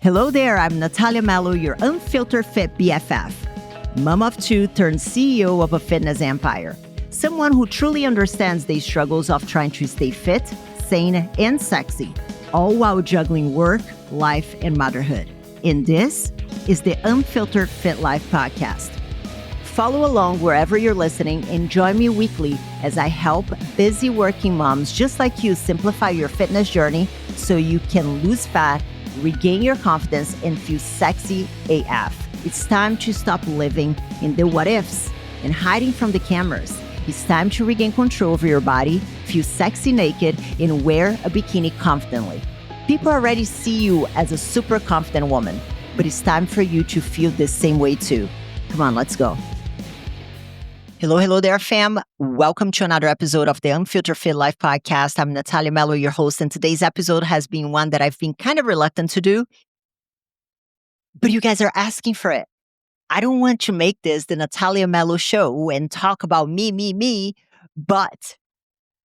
Hello there, I'm Nathalia Melo, your unfiltered fit BFF. Mom of two turned CEO of a fitness empire. Someone who truly understands the struggles of trying to stay fit, sane, and sexy, all while juggling work, life, and motherhood. And this is the Unfiltered Fit Life podcast. Follow along wherever you're listening and join me weekly as I help busy working moms just like you simplify your fitness journey so you can lose fat, regain your confidence, and feel sexy AF. It's time to stop living in the what ifs and hiding from the cameras. It's time to regain control over your body, feel sexy naked, and wear a bikini confidently. People already see you as a super confident woman, but it's time for you to feel the same way too. Come on, let's go. Hello there, fam. Welcome to another episode of the Unfiltered Fit Life podcast. I'm Nathalia Melo, your host, and today's episode has been one that I've been kind of reluctant to do, but you guys are asking for it. I don't want to make this the Nathalia Melo show and talk about me, but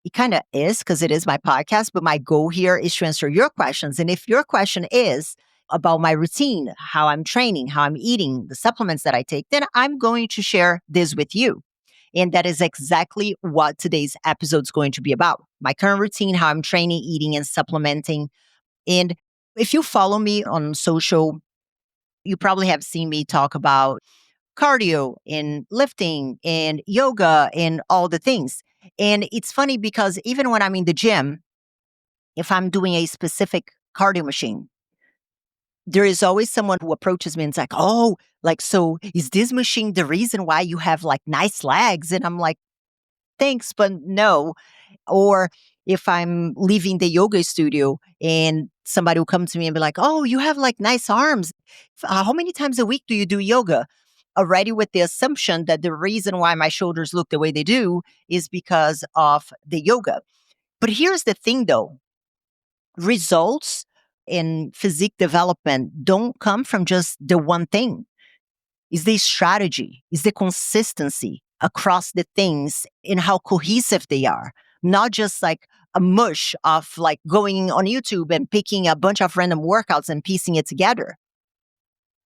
it kind of is because it is my podcast, but my goal here is to answer your questions. And if your question is about my routine, how I'm training, how I'm eating, the supplements that I take, then I'm going to share this with you. And that is exactly what today's episode is going to be about. My current routine, how I'm training, eating, and supplementing. And if you follow me on social, you probably have seen me talk about cardio and lifting and yoga and all the things. And it's funny because even when I'm in the gym, if I'm doing a specific cardio machine, there is always someone who approaches me and it's like, so is this machine the reason why you have like nice legs? And I'm like, thanks, but no. Or if I'm leaving the yoga studio and somebody will come to me and be like, oh, you have like nice arms. How many times a week do you do yoga? Already with the assumption that the reason why my shoulders look the way they do is because of the yoga. But here's the thing though, results in physique development don't come from just the one thing. It's the strategy, it's the consistency across the things and how cohesive they are. Not just like a mush of like going on YouTube and picking a bunch of random workouts and piecing it together.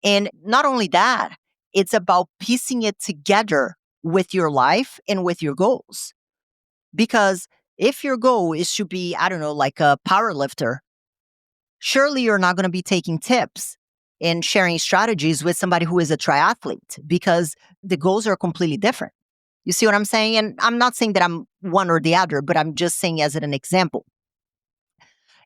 And not only that, it's about piecing it together with your life and with your goals. Because if your goal is to be, like a power lifter, surely you're not going to be taking tips and sharing strategies with somebody who is a triathlete because the goals are completely different. You see what I'm saying? And I'm not saying that I'm one or the other, but I'm just saying as an example.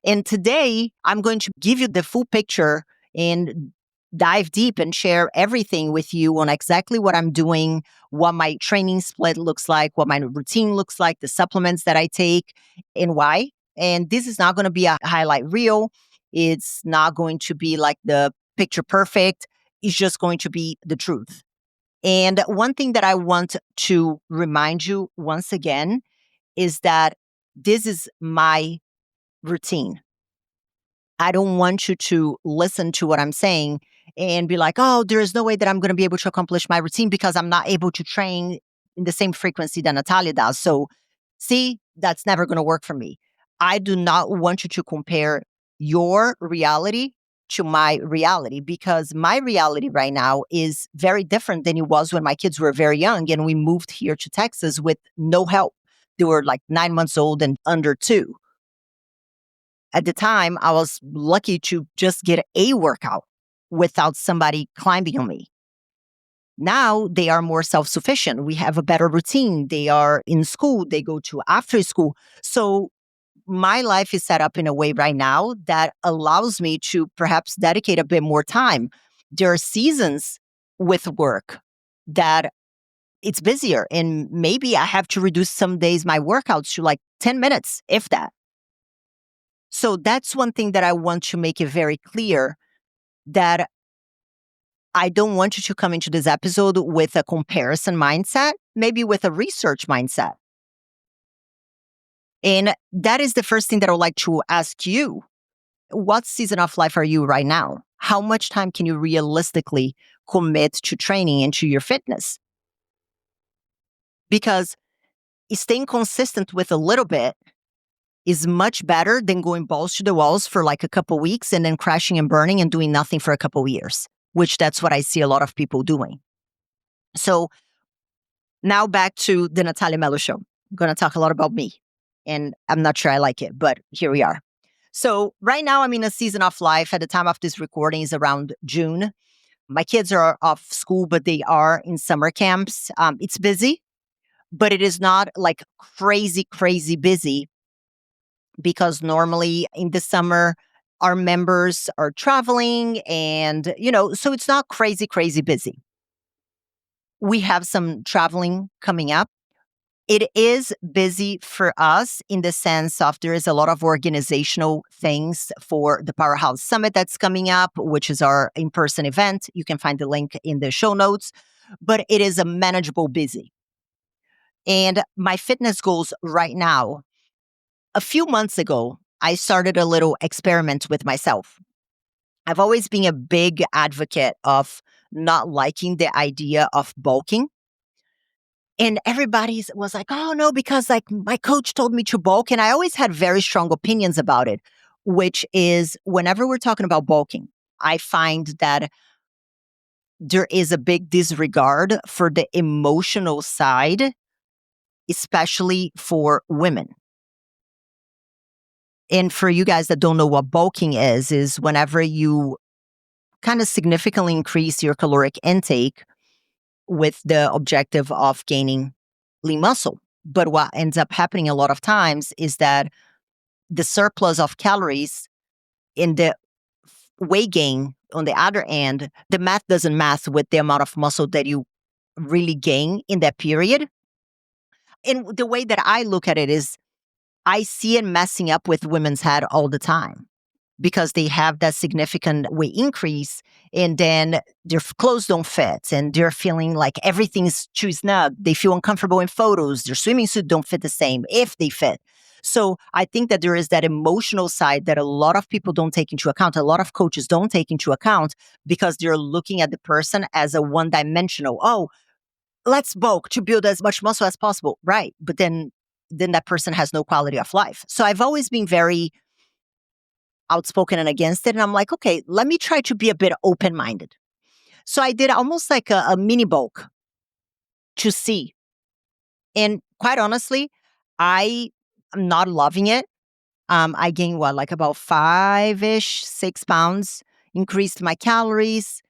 And today, I'm going to give you the full picture and dive deep and share everything with you on exactly what I'm doing, what my training split looks like, what my routine looks like, the supplements that I take, and why. And this is not going to be a highlight reel. It's not going to be like the picture perfect. It's just going to be the truth. And one thing that I want to remind you once again is that this is my routine. I don't want you to listen to what I'm saying and be like, oh, there is no way that I'm going to be able to accomplish my routine because I'm not able to train in the same frequency that Nathalia does. So see, that's never going to work for me. I do not want you to compare your reality to my reality because my reality right now is very different than it was when my kids were very young and we moved here to Texas with no help. They were like 9 months old and under 2. At the time, I was lucky to just get a workout without somebody climbing on me. Now they are more self-sufficient. We have a better routine. They are in school. They go to after school. So my life is set up in a way right now that allows me to perhaps dedicate a bit more time. There are seasons with work that it's busier and maybe I have to reduce some days my workouts to like 10 minutes, if that. So that's one thing that I want to make it very clear that I don't want you to come into this episode with a comparison mindset, maybe with a research mindset. And that is the first thing that I would like to ask you. What season of life are you right now? How much time can you realistically commit to training and to your fitness? Because staying consistent with a little bit is much better than going balls to the walls for like a couple weeks and then crashing and burning and doing nothing for a couple years, which that's what I see a lot of people doing. So now back to the Nathalia Melo show. I'm going to talk a lot about me, and I'm not sure I like it, but here we are. So right now I'm in a season of life. At the time of this recording is around June. My kids are off school, but they are in summer camps. It's busy, but it is not like crazy, crazy busy, because normally in the summer, our members are traveling and, so it's not crazy, crazy busy. We have some traveling coming up. It is busy for us in the sense of there is a lot of organizational things for the Powerhouse Summit that's coming up, which is our in-person event. You can find the link in the show notes, but it is a manageable busy. And my fitness goals right now, a few months ago, I started a little experiment with myself. I've always been a big advocate of not liking the idea of bulking. And everybody was like, oh no, because like my coach told me to bulk. And I always had very strong opinions about it, which is whenever we're talking about bulking, I find that there is a big disregard for the emotional side, especially for women. And for you guys that don't know what bulking is whenever you kind of significantly increase your caloric intake with the objective of gaining lean muscle. But what ends up happening a lot of times is that the surplus of calories in the weight gain on the other end, the math doesn't math with the amount of muscle that you really gain in that period. And the way that I look at it is I see it messing up with women's head all the time, because they have that significant weight increase and then their clothes don't fit and they're feeling like everything's too snug. They feel uncomfortable in photos. Their swimming suit don't fit the same if they fit. So I think that there is that emotional side that a lot of people don't take into account. A lot of coaches don't take into account because they're looking at the person as a one-dimensional. Oh, let's bulk to build as much muscle as possible. Right. But then that person has no quality of life. So I've always been very outspoken and against it. And I'm like, okay, let me try to be a bit open-minded. So I did almost like a mini bulk to see. And quite honestly, I am not loving it. I gained like about 5-ish, 6 pounds, increased my calories,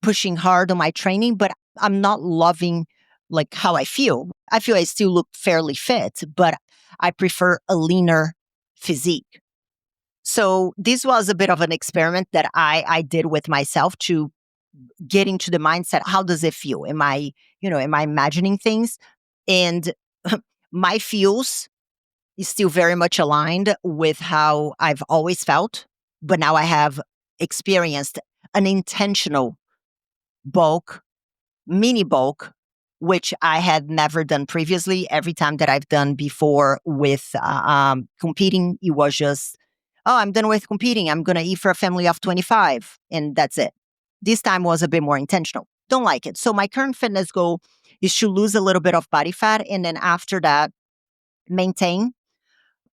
pushing hard on my training, but I'm not loving like how I feel. I feel I still look fairly fit, but I prefer a leaner physique. So this was a bit of an experiment that I did with myself to get into the mindset. How does it feel? Am I imagining things? And my feels is still very much aligned with how I've always felt, but now I have experienced an intentional bulk, mini bulk, which I had never done previously. Every time that I've done before with competing, it was just, oh, I'm done with competing. I'm going to eat for a family of 25 and that's it. This time was a bit more intentional. Don't like it. So my current fitness goal is to lose a little bit of body fat. And then after that, maintain.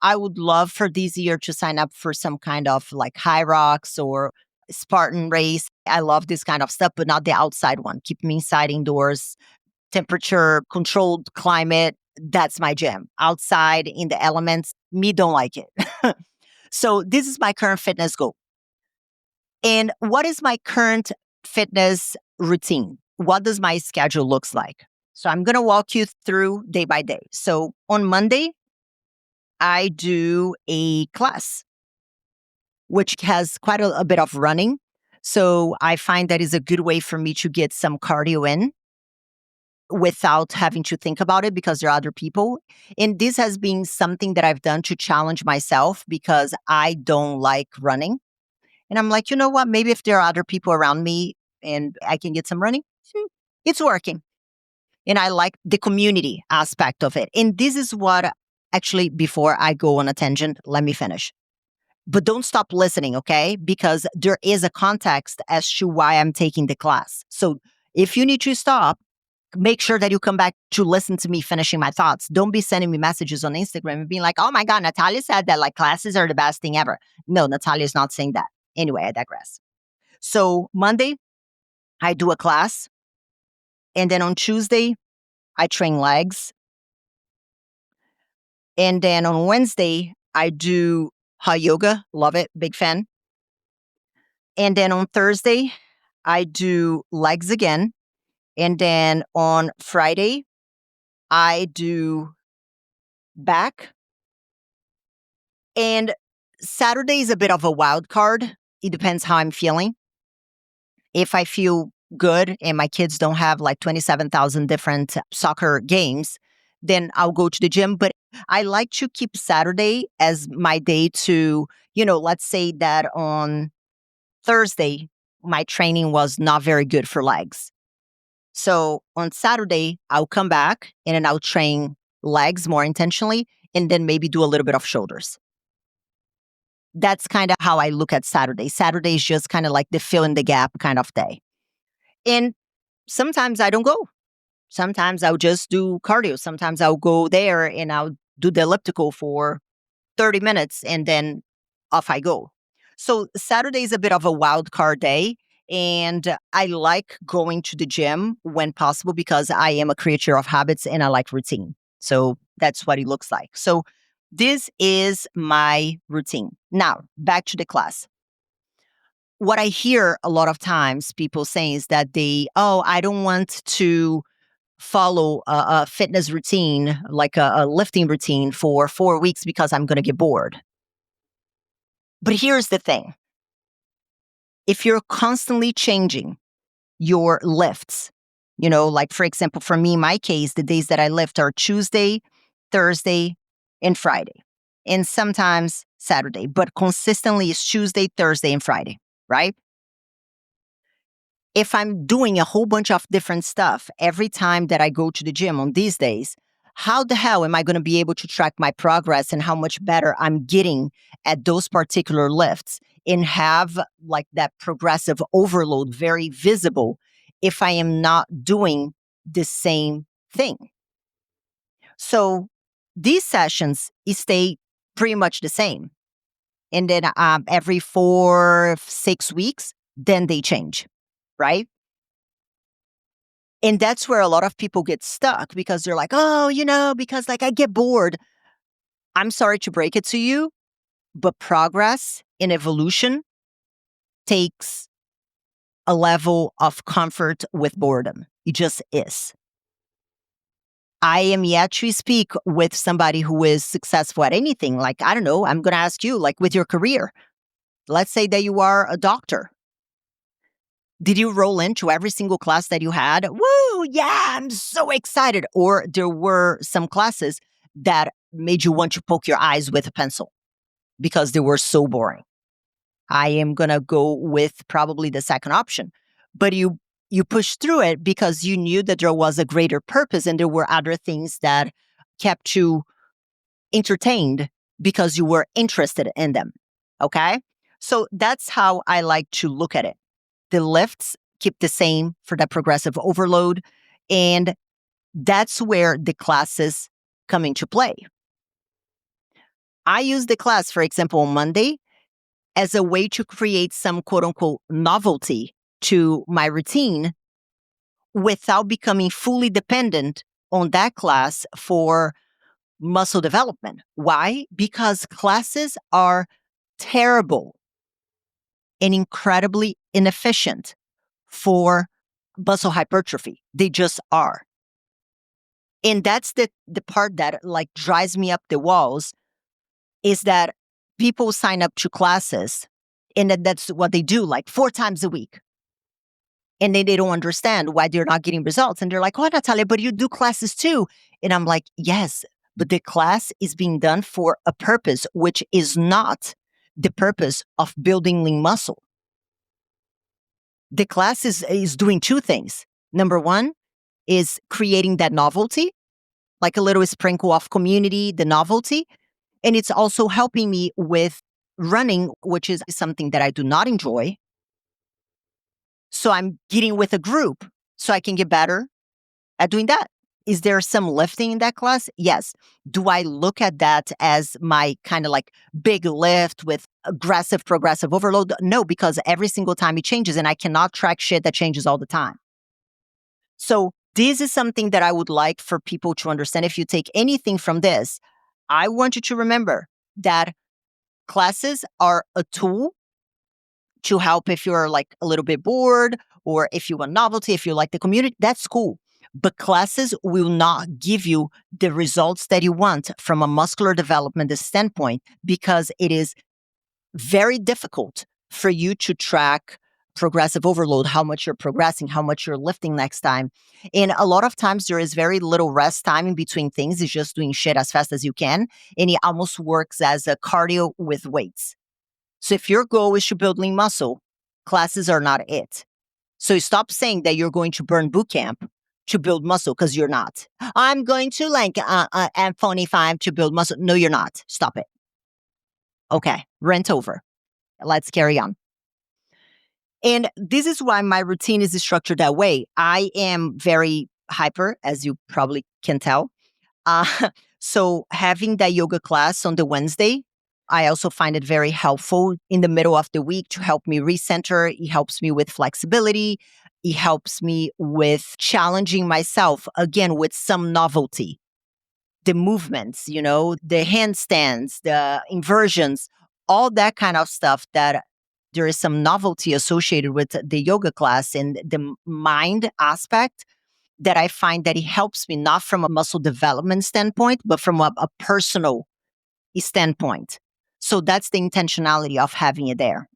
I would love for this year to sign up for some kind of like High Rocks or Spartan race. I love this kind of stuff, but not the outside one. Keep me inside, indoors, temperature, controlled climate. That's my jam. Outside in the elements, me don't like it. So this is my current fitness goal. And what is my current fitness routine? What does my schedule looks like? So I'm going to walk you through day by day. So on Monday, I do a class, which has quite a bit of running. So I find that is a good way for me to get some cardio in without having to think about it because there are other people. And this has been something that I've done to challenge myself because I don't like running. And I'm like, you know what? Maybe if there are other people around me and I can get some running, it's working. And I like the community aspect of it. And this is what actually, before I go on a tangent, let me finish. But don't stop listening, okay? Because there is a context as to why I'm taking the class. So if you need to stop, Make sure that you come back to listen to me finishing my thoughts. Don't be sending me messages on Instagram and being like, oh my God, Nathalia said that like classes are the best thing ever. No, Nathalia is not saying that. Anyway, I digress. So Monday, I do a class. And then on Tuesday, I train legs. And then on Wednesday, I do hot yoga. Love it. Big fan. And then on Thursday, I do legs again. And then on Friday, I do back. And Saturday is a bit of a wild card. It depends how I'm feeling. If I feel good and my kids don't have like 27,000 different soccer games, then I'll go to the gym. But I like to keep Saturday as my day to, let's say that on Thursday, my training was not very good for legs. So on Saturday, I'll come back and then I'll train legs more intentionally and then maybe do a little bit of shoulders. That's kind of how I look at Saturday. Saturday is just kind of like the fill in the gap kind of day. And sometimes I don't go. Sometimes I'll just do cardio. Sometimes I'll go there and I'll do the elliptical for 30 minutes and then off I go. So Saturday is a bit of a wild card day. And I like going to the gym when possible because I am a creature of habits and I like routine. So that's what it looks like. So this is my routine. Now, back to the class. What I hear a lot of times people saying is that I don't want to follow a fitness routine, like a lifting routine for 4 weeks because I'm going to get bored. But here's the thing. If you're constantly changing your lifts, like for example, for me, my case, the days that I lift are Tuesday, Thursday, and Friday, and sometimes Saturday, but consistently it's Tuesday, Thursday, and Friday, right? If I'm doing a whole bunch of different stuff every time that I go to the gym on these days, how the hell am I going to be able to track my progress and how much better I'm getting at those particular lifts and have like that progressive overload very visible if I am not doing the same thing? So these sessions stay pretty much the same. And then every 4-6 weeks, then they change, right? And that's where a lot of people get stuck because they're like, because like I get bored. I'm sorry to break it to you, but progress and evolution takes a level of comfort with boredom. It just is. I am yet to speak with somebody who is successful at anything. Like, I don't know, I'm going to ask you, like with your career, let's say that you are a doctor. Did you roll into every single class that you had? Woo, yeah, I'm so excited. Or there were some classes that made you want to poke your eyes with a pencil because they were so boring. I am going to go with probably the second option. But you pushed through it because you knew that there was a greater purpose and there were other things that kept you entertained because you were interested in them. Okay? So that's how I like to look at it. The lifts keep the same for that progressive overload. And that's where the classes come into play. I use the class, for example, on Monday as a way to create some quote unquote novelty to my routine without becoming fully dependent on that class for muscle development. Why? Because classes are terrible and incredibly inefficient for muscle hypertrophy. They just are. And that's the part that like drives me up the walls is that people sign up to classes and that's what they do like 4 times a week. And then they don't understand why they're not getting results. And they're like, oh, Nathalia, but you do classes too. And I'm like, yes, but the class is being done for a purpose, which is not the purpose of building lean muscle. The class is doing 2 things. Number 1 is creating that novelty, like a little sprinkle of community, the novelty. And it's also helping me with running, which is something that I do not enjoy. So I'm getting with a group so I can get better at doing that. Is there some lifting in that class? Yes. Do I look at that as my kind of like big lift with aggressive progressive overload? No, because every single time it changes and I cannot track shit that changes all the time. So this is something that I would like for people to understand. If you take anything from this, I want you to remember that classes are a tool to help if you're like a little bit bored or if you want novelty, if you like the community, that's cool. But classes will not give you the results that you want from a muscular development standpoint because it is very difficult for you to track progressive overload, how much you're progressing, how much you're lifting next time. And a lot of times there is very little rest time in between things. It's just doing shit as fast as you can. And it almost works as a cardio with weights. So if your goal is to build lean muscle, classes are not it. So stop saying that you're going to burn boot camp to build muscle because you're not. I'm going to like M25 to build muscle. No, you're not. Stop it. Okay, rent over. Let's carry on. And this is why my routine is structured that way. I am very hyper, as you probably can tell. So having that yoga class on the Wednesday, I also find it very helpful in the middle of the week to help me recenter. It helps me with flexibility. It helps me with challenging myself again with some novelty. The movements, the handstands, the inversions, all that kind of stuff that there is some novelty associated with the yoga class and the mind aspect that I find that it helps me not from a muscle development standpoint, but from a personal standpoint. So that's the intentionality of having it there.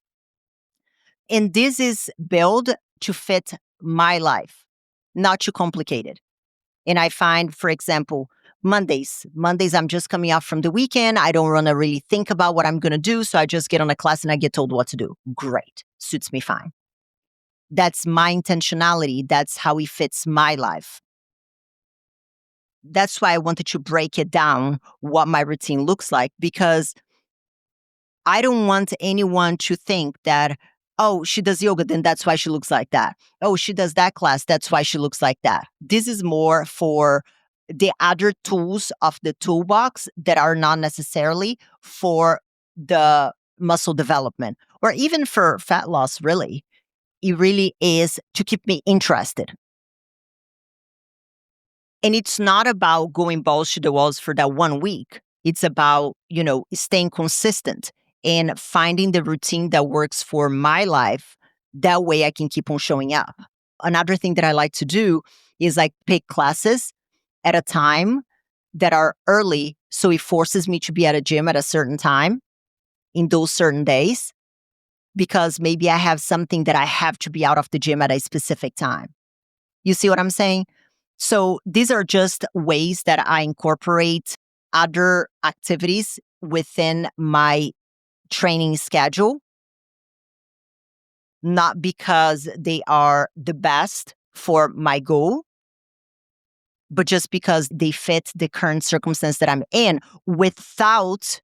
And this is built to fit my life, not too complicated. And I find, for example, Mondays, I'm just coming off from the weekend. I don't want to really think about what I'm going to do. So I just get on a class and I get told what to do. Great. Suits me fine. That's my intentionality. That's how it fits my life. That's why I wanted to break it down, what my routine looks like, because I don't want anyone to think that, oh, she does yoga, then that's why she looks like that. Oh, she does that class, that's why she looks like that. This is more for the other tools of the toolbox that are not necessarily for the muscle development or even for fat loss, really. It really is to keep me interested. And it's not about going balls to the walls for that 1 week. It's about, staying consistent and finding the routine that works for my life. That way I can keep on showing up. Another thing that I like to do is like pick classes at a time that are early. So it forces me to be at a gym at a certain time in those certain days, because maybe I have something that I have to be out of the gym at a specific time. You see what I'm saying? So these are just ways that I incorporate other activities within my training schedule, not because they are the best for my goal, but just because they fit the current circumstance that I'm in without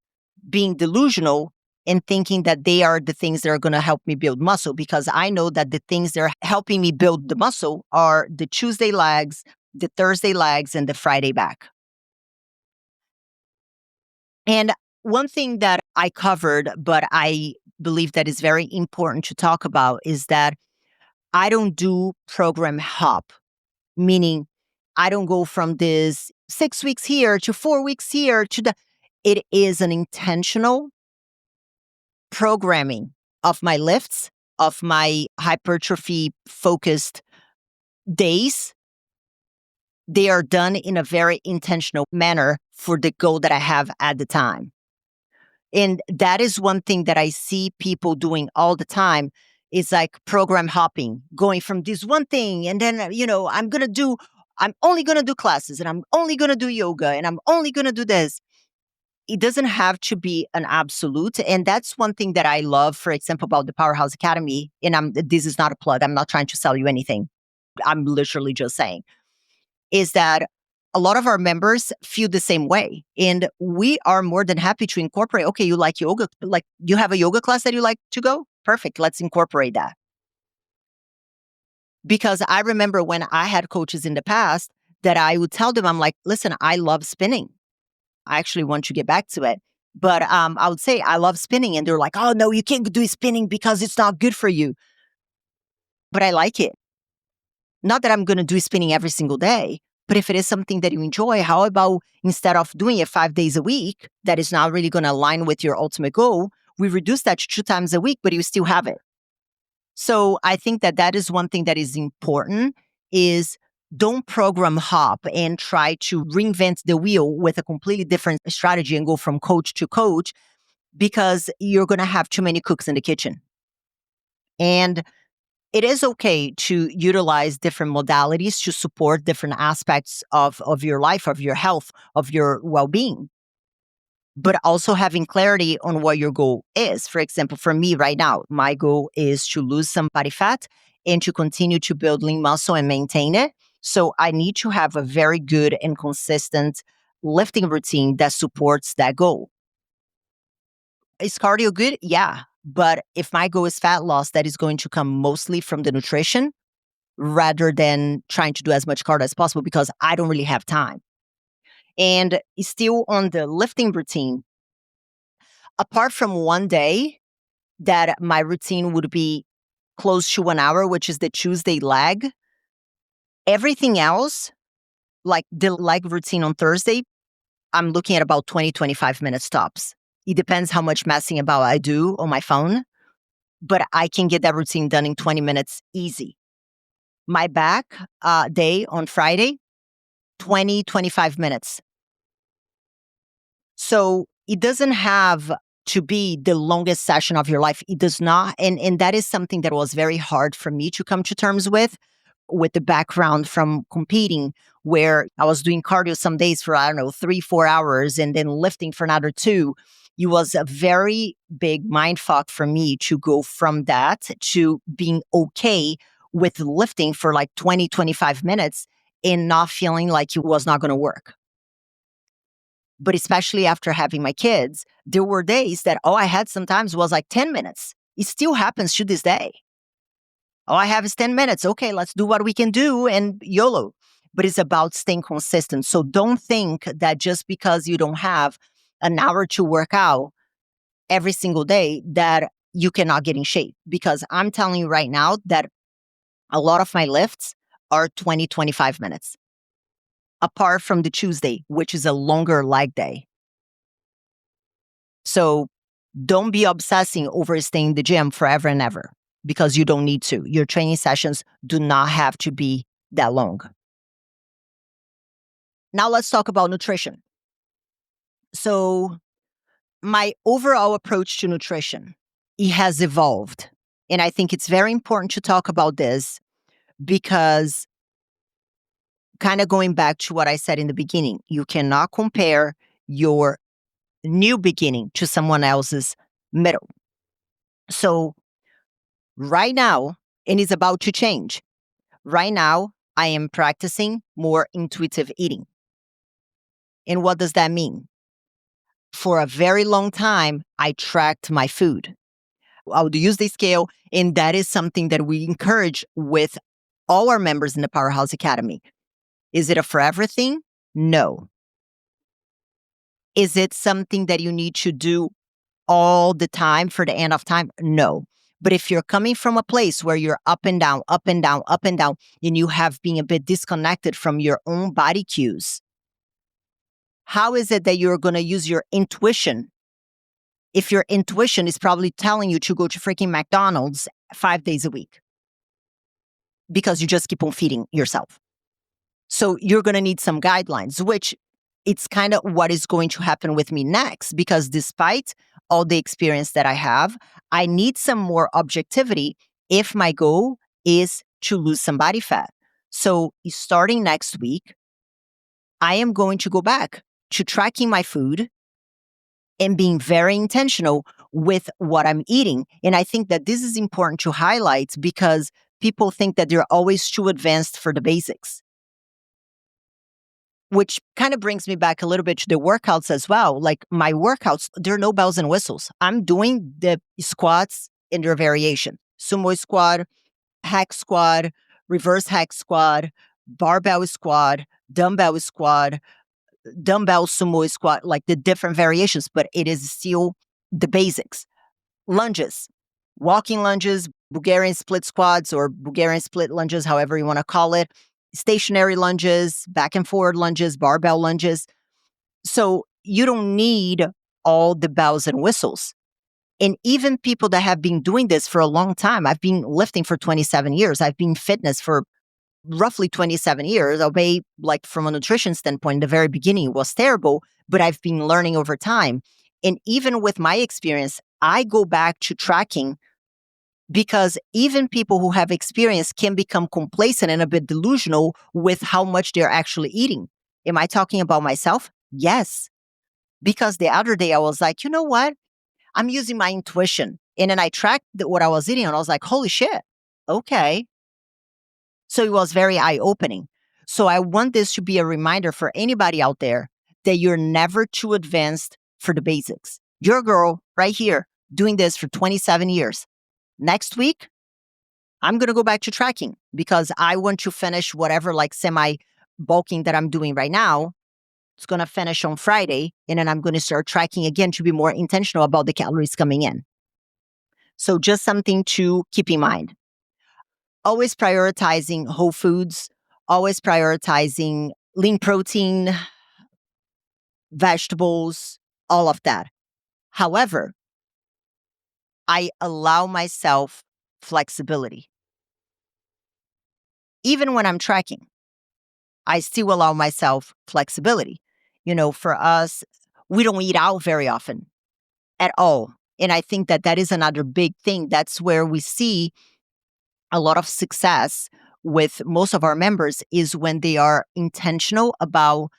being delusional and thinking that they are the things that are going to help me build muscle, because I know that the things that are helping me build the muscle are the Tuesday legs, the Thursday legs, and the Friday back. And one thing that I covered, but I believe that is very important to talk about, is that I don't do program hop, meaning I don't go from this 6 weeks here to 4 weeks here to it is an intentional programming of my lifts, of my hypertrophy focused days. They are done in a very intentional manner for the goal that I have at the time. And that is one thing that I see people doing all the time, is like program hopping, going from this one thing. And then, I'm only going to do classes and I'm only going to do yoga and I'm only going to do this. It doesn't have to be an absolute. And that's one thing that I love, for example, about the Powerhouse Academy. And this is not a plug. I'm not trying to sell you anything. I'm literally just saying is that a lot of our members feel the same way. And we are more than happy to incorporate, okay, you like yoga, like you have a yoga class that you like to go? Perfect. Let's incorporate that. Because I remember when I had coaches in the past that I would tell them, I'm like, listen, I love spinning. I actually want to get back to it. But I would say, I love spinning. And they're like, oh, no, you can't do spinning because it's not good for you. But I like it. Not that I'm going to do spinning every single day, but if it is something that you enjoy, how about instead of doing it 5 days a week, that is not really going to align with your ultimate goal, we reduce that to 2 times a week, but you still have it. So I think that that is one thing that is important is don't program hop and try to reinvent the wheel with a completely different strategy and go from coach to coach because you're going to have too many cooks in the kitchen. And it is okay to utilize different modalities to support different aspects of your life, of your health, of your well-being, but also having clarity on what your goal is. For example, for me right now, my goal is to lose some body fat and to continue to build lean muscle and maintain it. So I need to have a very good and consistent lifting routine that supports that goal. Is cardio good? Yeah. But if my goal is fat loss, that is going to come mostly from the nutrition rather than trying to do as much cardio as possible because I don't really have time. And still on the lifting routine, apart from one day that my routine would be close to 1 hour, which is the Tuesday leg, everything else, like the leg routine on Thursday, I'm looking at about 20, 25 minutes tops. It depends how much messing about I do on my phone, but I can get that routine done in 20 minutes easy. My back day on Friday, 20, 25 minutes. So it doesn't have to be the longest session of your life. It does not. And that is something that was very hard for me to come to terms with the background from competing, where I was doing cardio some days for, 3-4 hours and then lifting for another 2. It was a very big mind fuck for me to go from that to being okay with lifting for like 20, 25 minutes and not feeling like it was not going to work. But especially after having my kids, there were days that all I had sometimes was like 10 minutes. It still happens to this day. All I have is 10 minutes. Okay, let's do what we can do and YOLO. But it's about staying consistent. So don't think that just because you don't have an hour to work out every single day that you cannot get in shape. Because I'm telling you right now that a lot of my lifts are 20, 25 minutes. Apart from the Tuesday, which is a longer leg day. So don't be obsessing over staying in the gym forever and ever because you don't need to. Your training sessions do not have to be that long. Now let's talk about nutrition. So my overall approach to nutrition, it has evolved. And I think it's very important to talk about this because kind of going back to what I said in the beginning, you cannot compare your new beginning to someone else's middle. So right now, and it's about to change. Right now, I am practicing more intuitive eating. And what does that mean? For a very long time, I tracked my food. I would use the scale, and that is something that we encourage with all our members in the Powerhouse Academy. Is it a forever thing? No. Is it something that you need to do all the time for the end of time? No. But if you're coming from a place where you're up and down, up and down, up and down, and you have been a bit disconnected from your own body cues, how is it that you're going to use your intuition if your intuition is probably telling you to go to freaking McDonald's 5 days a week because you just keep on feeding yourself? So you're going to need some guidelines, which it's kind of what is going to happen with me next, because despite all the experience that I have, I need some more objectivity if my goal is to lose some body fat. So starting next week, I am going to go back to tracking my food and being very intentional with what I'm eating. And I think that this is important to highlight because people think that they're always too advanced for the basics. Which kind of brings me back a little bit to the workouts as well. Like my workouts, there are no bells and whistles. I'm doing the squats in their variation. Sumo squat, hack squat, reverse hack squat, barbell squat, dumbbell squat, dumbbell sumo squat, like the different variations, but it is still the basics. Lunges, walking lunges, Bulgarian split squats or Bulgarian split lunges, however you want to call it, stationary lunges, back and forward lunges, barbell lunges. So you don't need all the bells and whistles. And even people that have been doing this for a long time, I've been lifting for 27 years. I've been fitness for roughly 27 years. Albeit, like from a nutrition standpoint, in the very beginning, it was terrible, but I've been learning over time. And even with my experience, I go back to tracking because even people who have experience can become complacent and a bit delusional with how much they're actually eating. Am I talking about myself? Yes. Because the other day I was like, you know what? I'm using my intuition. And then I tracked what I was eating and I was like, holy shit. Okay. So it was very eye opening. So I want this to be a reminder for anybody out there that you're never too advanced for the basics. Your girl right here doing this for 27 years. Next week, I'm going to go back to tracking because I want to finish whatever like semi bulking that I'm doing right now. It's going to finish on Friday. And then I'm going to start tracking again to be more intentional about the calories coming in. So just something to keep in mind. Always prioritizing whole foods, always prioritizing lean protein, vegetables, all of that. However, I allow myself flexibility. Even when I'm tracking, I still allow myself flexibility. You know, for us, we don't eat out very often at all. And I think that that is another big thing. That's where we see a lot of success with most of our members is when they are intentional about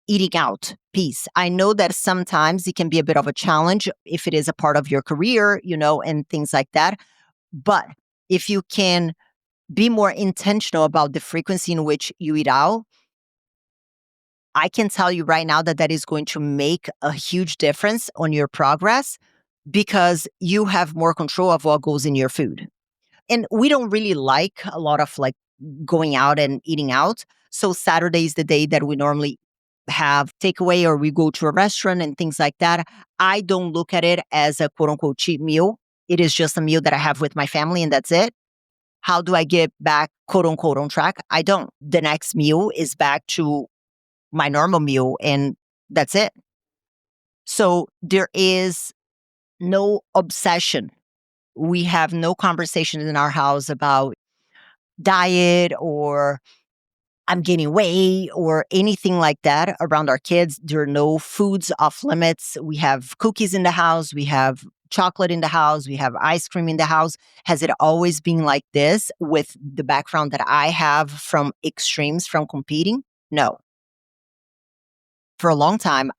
eating out piece. I know that sometimes it can be a bit of a challenge if it is a part of your career, you know, and things like that. But if you can be more intentional about the frequency in which you eat out, I can tell you right now that that is going to make a huge difference on your progress because you have more control of what goes in your food. And we don't really like a lot of like going out and eating out. So Saturday is the day that we normally have takeaway or we go to a restaurant and things like that. I don't look at it as a quote unquote cheap meal. It is just a meal that I have with my family and that's it. How do I get back quote unquote on track? I don't. The next meal is back to my normal meal and that's it. So there is no obsession. We have no conversations in our house about diet or I'm gaining weight or anything like that around our kids. There are no foods off limits. We have cookies in the house. We have chocolate in the house. We have ice cream in the house. Has it always been like this with the background that I have from extremes from competing? No. For a long time,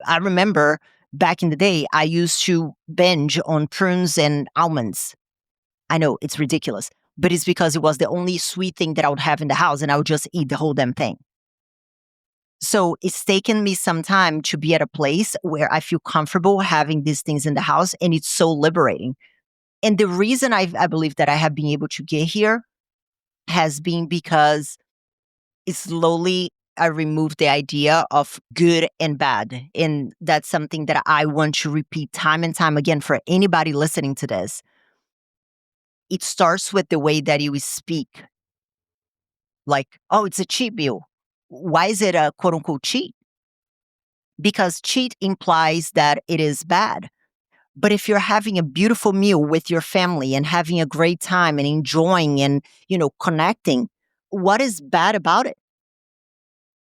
I remember back in the day, I used to binge on prunes and almonds. I know it's ridiculous, but it's because it was the only sweet thing that I would have in the house and I would just eat the whole damn thing. So it's taken me some time to be at a place where I feel comfortable having these things in the house and it's so liberating. And the reason I believe that I have been able to get here has been because slowly I removed the idea of good and bad. And that's something that I want to repeat time and time again for anybody listening to this. It starts with the way that you speak. Like, oh, it's a cheat meal. Why is it a quote unquote cheat? Because cheat implies that it is bad. But if you're having a beautiful meal with your family and having a great time and enjoying and, you know, connecting, what is bad about it?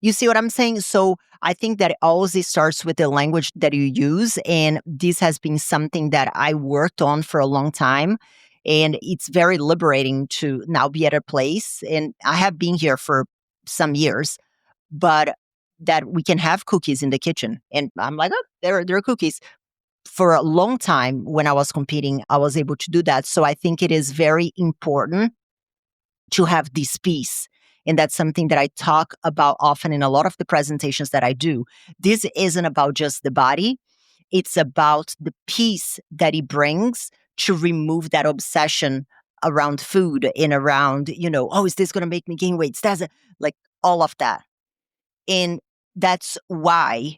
You see what I'm saying? So I think that it always starts with the language that you use. And this has been something that I worked on for a long time. And it's very liberating to now be at a place. And I have been here for some years, but that we can have cookies in the kitchen. And I'm like, oh, there are cookies. For a long time when I was competing, I was able to do that. So I think it is very important to have this peace. And that's something that I talk about often in a lot of the presentations that I do. This isn't about just the body. It's about the peace that it brings to remove that obsession around food and around, you know, oh, is this going to make me gain weight? That's like all of that. And that's why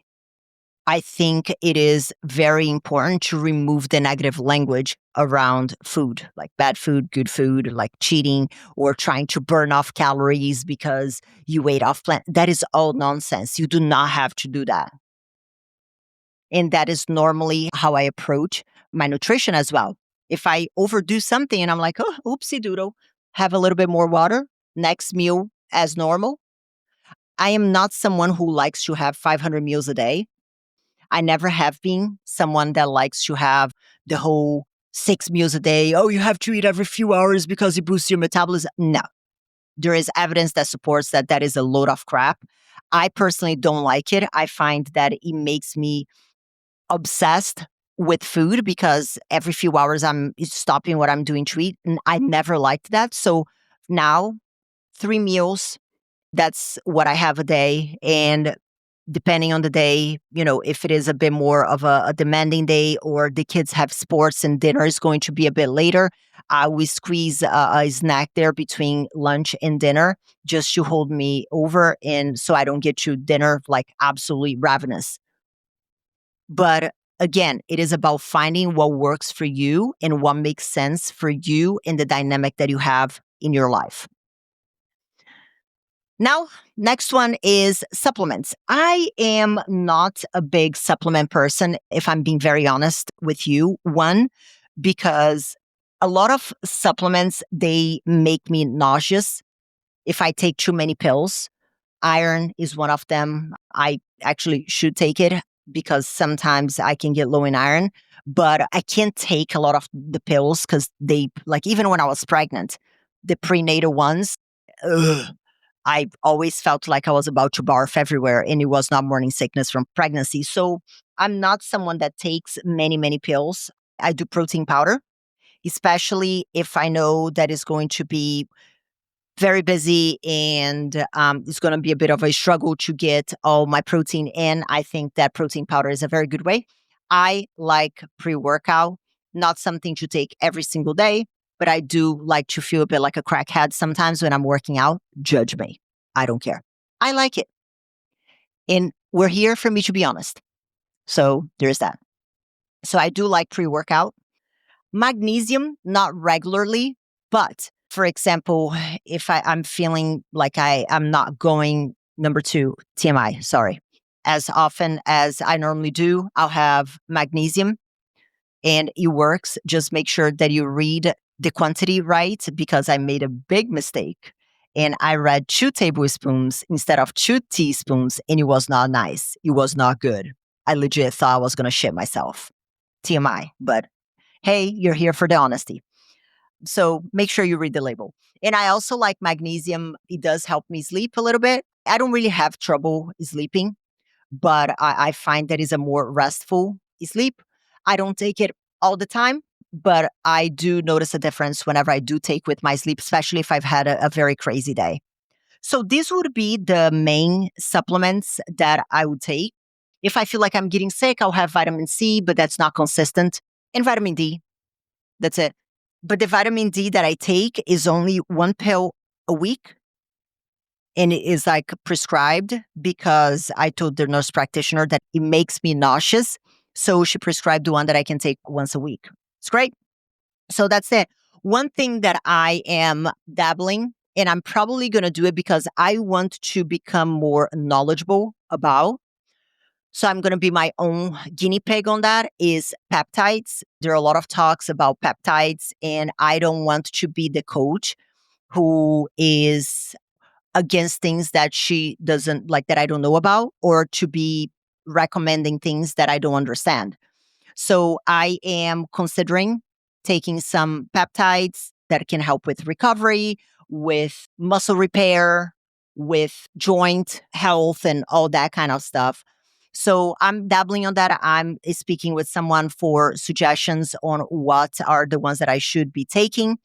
I think it is very important to remove the negative language around food, like bad food, good food, like cheating or trying to burn off calories because you ate off plant. That is all nonsense. You do not have to do that. And that is normally how I approach my nutrition as well. If I overdo something and I'm like, oh, oopsie doodle, have a little bit more water, next meal as normal. I am not someone who likes to have 500 meals a day. I never have been someone that likes to have the whole 6 meals a day. Oh, you have to eat every few hours because it boosts your metabolism. No, there is evidence that supports that that is a load of crap. I personally don't like it. I find that it makes me obsessed with food because every few hours I'm stopping what I'm doing to eat. And I never liked that. So now 3 meals, that's what I have a day. And depending on the day, if it is a bit more of a demanding day or the kids have sports and dinner is going to be a bit later, we squeeze a snack there between lunch and dinner just to hold me over. And so I don't get to dinner like absolutely ravenous. But again, it is about finding what works for you and what makes sense for you in the dynamic that you have in your life. Now, next one is supplements. I am not a big supplement person, if I'm being very honest with you. One, because a lot of supplements, they make me nauseous if I take too many pills. Iron is one of them. I actually should take it because sometimes I can get low in iron, but I can't take a lot of the pills because they, like, even when I was pregnant, the prenatal ones, ugh, I always felt like I was about to barf everywhere, and it was not morning sickness from pregnancy. So I'm not someone that takes many, many pills. I do protein powder, especially if I know that it's going to be very busy and it's going to be a bit of a struggle to get all my protein in. I think that protein powder is a very good way. I like pre-workout, not something to take every single day, but I do like to feel a bit like a crackhead sometimes when I'm working out. Judge me. I don't care. I like it. And we're here for me to be honest. So there's that. So I do like pre-workout. Magnesium, not regularly, but for example, if I'm feeling like I'm not going, number 2, TMI, sorry, as often as I normally do, I'll have magnesium and it works. Just make sure that you read the quantity right because I made a big mistake and I read 2 tablespoons instead of 2 teaspoons and it was not nice. It was not good. I legit thought I was going to shit myself. TMI, but hey, you're here for the honesty. So make sure you read the label. And I also like magnesium. It does help me sleep a little bit. I don't really have trouble sleeping, but I find that is a more restful sleep. I don't take it all the time, but I do notice a difference whenever I do take with my sleep, especially if I've had a very crazy day. So these would be the main supplements that I would take. If I feel like I'm getting sick, I'll have vitamin C, but that's not consistent. And vitamin D. That's it. But the vitamin D that I take is only 1 pill a week. And it is like prescribed because I told the nurse practitioner that it makes me nauseous. So she prescribed the one that I can take once a week. It's great. So that's it. One thing that I am dabbling, and I'm probably going to do it because I want to become more knowledgeable about. So I'm going to be my own guinea pig on that is peptides. There are a lot of talks about peptides, and I don't want to be the coach who is against things that she doesn't like, that I don't know about, or to be recommending things that I don't understand. So I am considering taking some peptides that can help with recovery, with muscle repair, with joint health, and all that kind of stuff. So I'm dabbling on that. I'm speaking with someone for suggestions on what are the ones that I should be taking.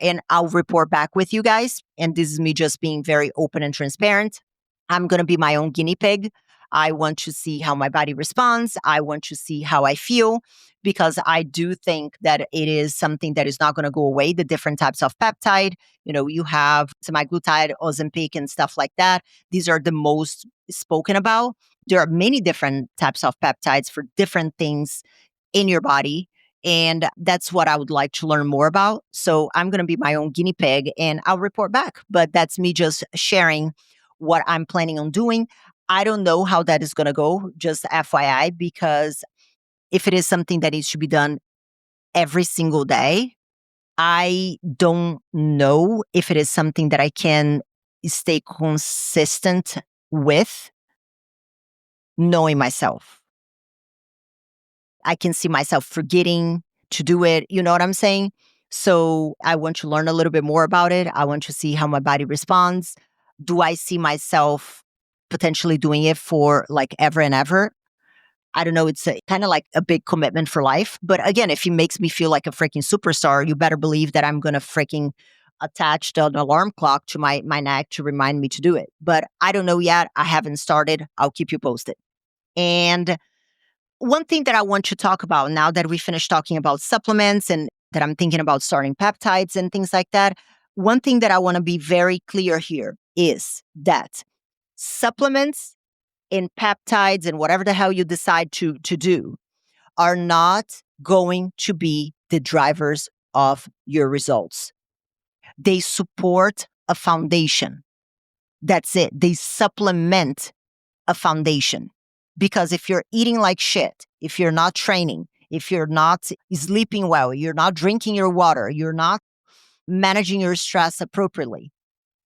And I'll report back with you guys. And this is me just being very open and transparent. I'm going to be my own guinea pig. I want to see how my body responds. I want to see how I feel, because I do think that it is something that is not going to go away. The different types of peptide, you have semaglutide, Ozempic, and stuff like that. These are the most spoken about. There are many different types of peptides for different things in your body. And that's what I would like to learn more about. So I'm going to be my own guinea pig and I'll report back. But that's me just sharing what I'm planning on doing. I don't know how that is going to go, just FYI, because if it is something that needs to be done every single day, I don't know if it is something that I can stay consistent with, knowing myself. I can see myself forgetting to do it. You know what I'm saying? So I want to learn a little bit more about it. I want to see how my body responds. Do I see myself potentially doing it for like ever and ever? I don't know. It's kind of like a big commitment for life. But again, if it makes me feel like a freaking superstar, you better believe that I'm going to freaking attach an alarm clock to my neck to remind me to do it. But I don't know yet. I haven't started. I'll keep you posted. And one thing that I want to talk about now that we finished talking about supplements and that I'm thinking about starting peptides and things like that, one thing that I want to be very clear here is that supplements and peptides and whatever the hell you decide to do are not going to be the drivers of your results. They support a foundation. That's it. They supplement a foundation. Because if you're eating like shit, if you're not training, if you're not sleeping well, you're not drinking your water, you're not managing your stress appropriately,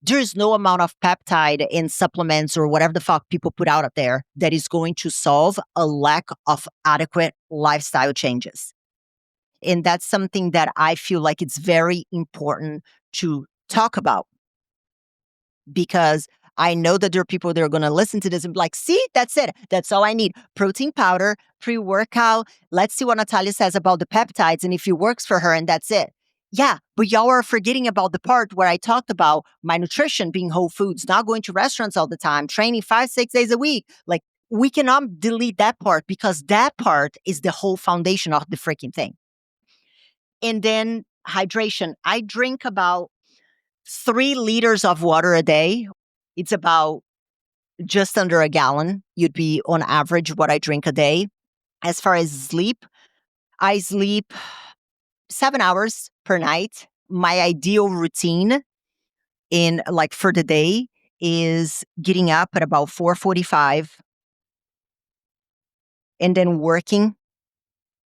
there's no amount of peptide in supplements or whatever the fuck people put out there that is going to solve a lack of adequate lifestyle changes. And that's something that I feel like it's very important to talk about, because I know that there are people that are going to listen to this and be like, see, that's it. That's all I need. Protein powder, pre-workout. Let's see what Nathalia says about the peptides and if it works for her, and that's it. Yeah, but y'all are forgetting about the part where I talked about my nutrition being whole foods, not going to restaurants all the time, training 5-6 days a week. Like, we cannot delete that part, because that part is the whole foundation of the freaking thing. And then hydration. I drink about 3 liters of water a day. It's about just under a gallon. You'd be on average what I drink a day. As far as sleep, I sleep 7 hours per night. My ideal routine in like for the day is getting up at about 4:45 and then working.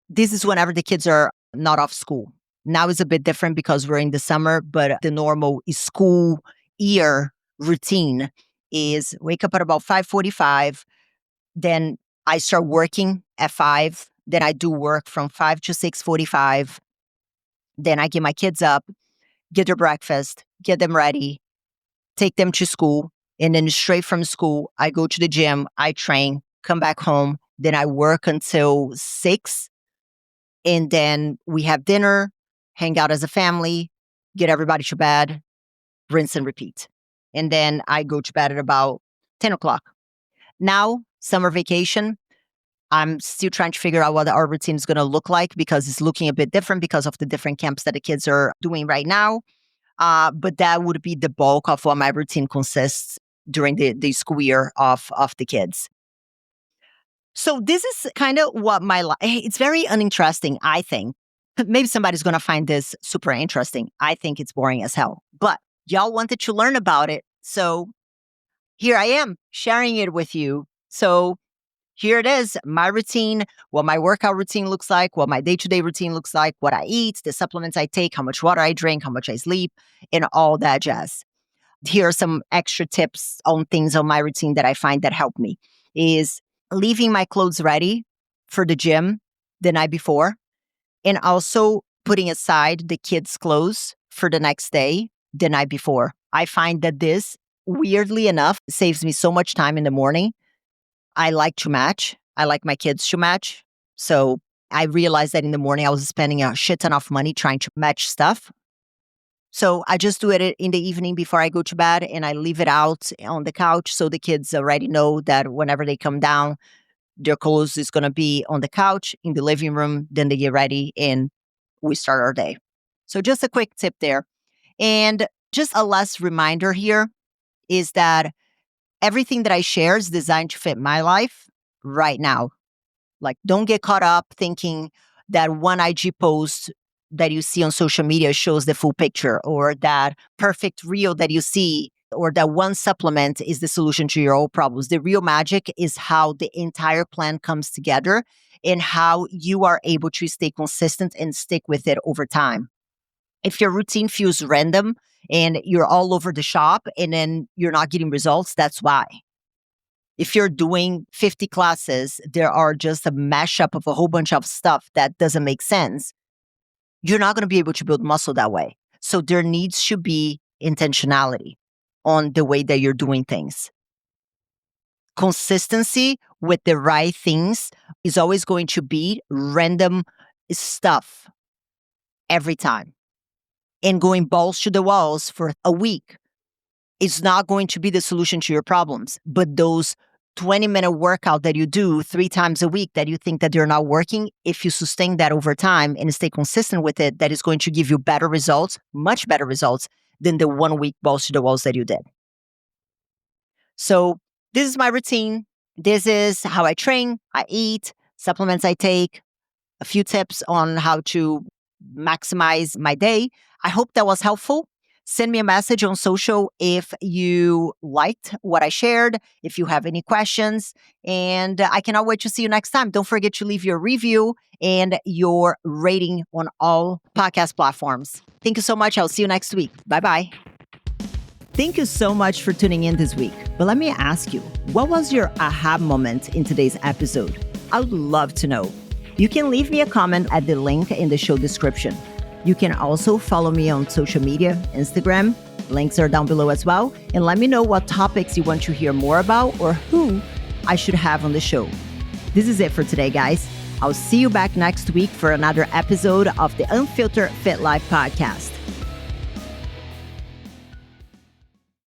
This is whenever the kids are not off school. Now it's a bit different because we're in the summer, but the normal school year routine is wake up at about 5:45. Then I start working at 5. Then I do work from 5 to 6:45. Then I get my kids up, get their breakfast, get them ready, take them to school. And then straight from school, I go to the gym, I train, come back home. Then I work until 6. And then we have dinner, hang out as a family, get everybody to bed, rinse and repeat. And then I go to bed at about 10 o'clock. Now, summer vacation, I'm still trying to figure out what our routine is going to look like, because it's looking a bit different because of the different camps that the kids are doing right now. But that would be the bulk of what my routine consists during the school year of the kids. So this is kind of what my life, it's very uninteresting, I think. Maybe somebody's going to find this super interesting. I think it's boring as hell. But y'all wanted to learn about it. So here I am sharing it with you. So here it is, my routine, what my workout routine looks like, what my day-to-day routine looks like, what I eat, the supplements I take, how much water I drink, how much I sleep, and all that jazz. Here are some extra tips on things on my routine that I find that help me. Is leaving my clothes ready for the gym the night before, and also putting aside the kids' clothes for the next day the night before. I find that this, weirdly enough, saves me so much time in the morning. I like to match. I like my kids to match. So I realized that in the morning I was spending a shit ton of money trying to match stuff. So I just do it in the evening before I go to bed, and I leave it out on the couch so the kids already know that whenever they come down, their clothes is going to be on the couch in the living room. Then they get ready and we start our day. So just a quick tip there. And just a last reminder here is that everything that I share is designed to fit my life right now. Like, don't get caught up thinking that one IG post that you see on social media shows the full picture, or that perfect reel that you see, or that one supplement is the solution to your all problems. The real magic is how the entire plan comes together and how you are able to stay consistent and stick with it over time. If your routine feels random and you're all over the shop and then you're not getting results, that's why. If you're doing 50 classes, there are just a mashup of a whole bunch of stuff that doesn't make sense. You're not going to be able to build muscle that way. So there needs to be intentionality on the way that you're doing things. Consistency with the right things is always going to beat random stuff every time. And going balls to the walls for a week is not going to be the solution to your problems. But those 20-minute workout that you do 3 times a week that you think that they're not working, if you sustain that over time and stay consistent with it, that is going to give you better results, much better results than the 1 week balls to the walls that you did. So this is my routine. This is how I train, I eat, supplements I take, a few tips on how to maximize my day. I hope that was helpful. Send me a message on social if you liked what I shared, if you have any questions, and I cannot wait to see you next time. Don't forget to leave your review and your rating on all podcast platforms. Thank you so much. I'll see you next week. Bye-bye. Thank you so much for tuning in this week. But let me ask you, what was your aha moment in today's episode? I would love to know. You can leave me a comment at the link in the show description. You can also follow me on social media, Instagram. Links are down below as well. And let me know what topics you want to hear more about or who I should have on the show. This is it for today, guys. I'll see you back next week for another episode of the Unfiltered Fit Life podcast.